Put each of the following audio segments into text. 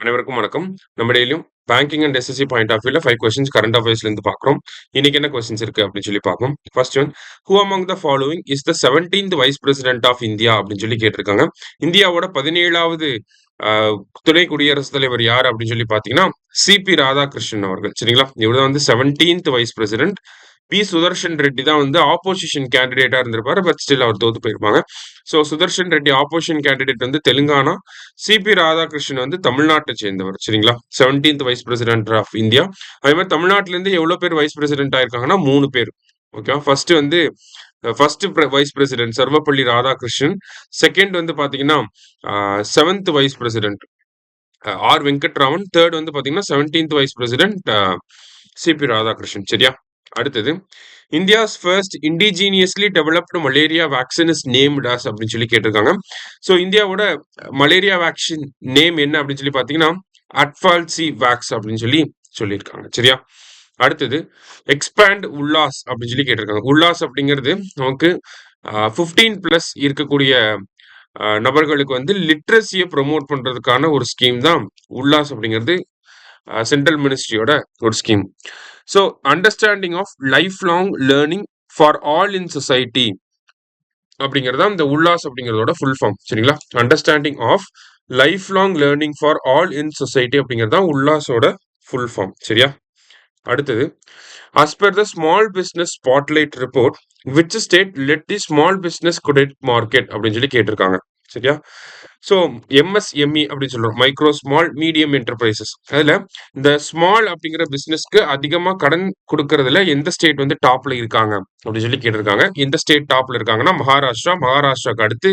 அனைவருக்கும் வணக்கம். நம்ம டெய்லியும் banking and SSC point of வியூல 5 கொஸ்டின்ஸ் கரண்ட் அஃபேர்ஸ்ல இருந்து பார்க்குறோம். இன்னைக்கு என்ன கொஸ்டின்ஸ் இருக்கு அப்படின்னு சொல்லி பார்ப்போம். First one, who among the following is the 17th vice president of India அப்படின்னு சொல்லி கேட்டிருக்காங்க. இந்தியாவோட 17வது துணை குடியரசுத் தலைவர் யார் அப்படின்னு சொல்லி பார்த்தீங்கன்னா சிபி ராதாகிருஷ்ணன் அவர்கள். சரிங்களா, இவர் தான் வந்து 17th vice president. B Sudarshan Reddy தான் வந்து ஆப்போசிஷன் கேண்டிடேட்டா இருந்திருப்பாரு. பட் ஸ்டில் அவர் தோத்து போயிருப்பாங்க. So Sudarshan Reddy opposition candidate வந்து தெலுங்கானா, சிபி ராதாகிருஷ்ணன் வந்து தமிழ்நாட்டை சேர்ந்தவர். சரிங்களா, 17th vice president of India. அதே மாதிரி தமிழ்நாட்டில இருந்து எவ்வளவு பேர் வைஸ் பிரசிடென்ட் ஆயிருக்காங்கன்னா 3 பேர். Okay, first vice president Sarvepalli Radhakrishnan. Second வந்து பாத்தீங்கன்னா 7th vice president R Venkataraman. Third வந்து பாத்தீங்கன்னா 17th vice president CP Radhakrishnan. சரியா, அடுத்தது India's first indigenously developed malaria vaccine is named as அப்படின்னு சொல்லி கேட்டிருக்காங்க. ஸோ இந்தியாவோட மலேரியா வேக்சின் நேம் என்ன அப்படின்னு சொல்லி பார்த்தீங்கன்னா அட்ஃபால்சி வேக்ஸ் அப்படின்னு சொல்லி சொல்லியிருக்காங்க. சரியா, அடுத்தது எக்ஸ்பேண்ட் உல்லாஸ் அப்படின்னு சொல்லி கேட்டிருக்காங்க. உல்லாஸ் அப்படிங்கிறது நமக்கு 15+ இருக்கக்கூடிய நபர்களுக்கு வந்து லிட்ரஸியை ப்ரொமோட் பண்றதுக்கான ஒரு ஸ்கீம் தான் உல்லாஸ் அப்படிங்கிறது. சென்ட்ரல் மினிஸ்ட்ரியோட ஒரு scheme. So understanding of life long learning for all in society அப்படிங்கிறது தான் இந்த உல்லாஸ் அப்படிங்கிறதோட ஃபுல் ஃபார்ம். சரிங்களா, understanding of life long learning for all in society அப்படிங்கிறது தான் உல்லாஸோட ஃபுல் ஃபார்ம். சரியா, அடுத்தது as per the small business spotlight report which state led the small business credit market அப்படின்னு சொல்லி கேட்டிருக்காங்க. சரியா, ஸோ எம்எஸ்எம்இ அப்படின்னு சொல்றோம், மைக்ரோ ஸ்மால் மீடியம் என்டர்பிரைசஸ். அதுல இந்த ஸ்மால் அப்படிங்கிற பிசினஸ்க்கு அதிகமா கடன் கொடுக்கறதுல எந்த ஸ்டேட் வந்து டாப்ல இருக்காங்க அப்படின்னு சொல்லி கேட்டிருக்காங்க. எந்த ஸ்டேட் டாப்ல இருக்காங்கன்னா மகாராஷ்டிரா. மகாராஷ்டிராக்கு அடுத்து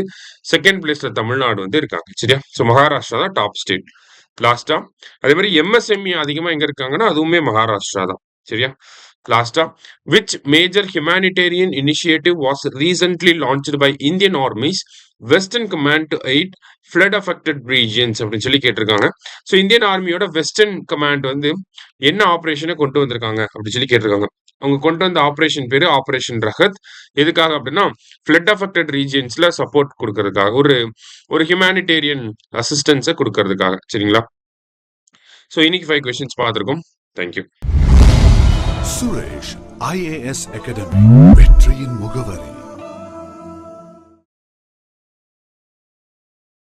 செகண்ட் பிளேஸ்ல தமிழ்நாடு வந்து இருக்காங்க. சரியா, ஸோ மகாராஷ்டிரா தான் டாப் ஸ்டேட் லாஸ்டா. அதே மாதிரி எம்எஸ்எம்இ அதிகமா எங்க இருக்காங்கன்னா அதுவுமே மகாராஷ்டிரா தான். சரியா, லாஸ்டா which major humanitarian initiative was recently launched by Indian Army's Western Command to aid flood affected regions அப்படின்னு சொல்லி கேட்டிருக்காங்க. ஸோ இந்தியன் ஆர்மியோட வெஸ்டர்ன் கமாண்ட் வந்து என்ன ஆபரேஷனை கொண்டு வந்திருக்காங்க அப்படின்னு சொல்லி கேட்டிருக்காங்க. அவங்க கொண்டு வந்த ஆபரேஷன் பேரு ஆபரேஷன் ரஹத். எதுக்காக அப்படின்னா ஃபிளட் அஃபெக்டட் ரீஜியன்ஸ்ல சப்போர்ட் கொடுக்கறதுக்காக, ஒரு ஹியூமானிட்டேரியன் அசிஸ்டன்ஸை கொடுக்கறதுக்காக. சரிங்களா, ஸோ இன்னைக்கு 5 கொஸ்டின்ஸ் பார்த்துருக்கோம். தேங்க்யூ. சுரேஷ் IAS அகாடமி, வெற்றியின்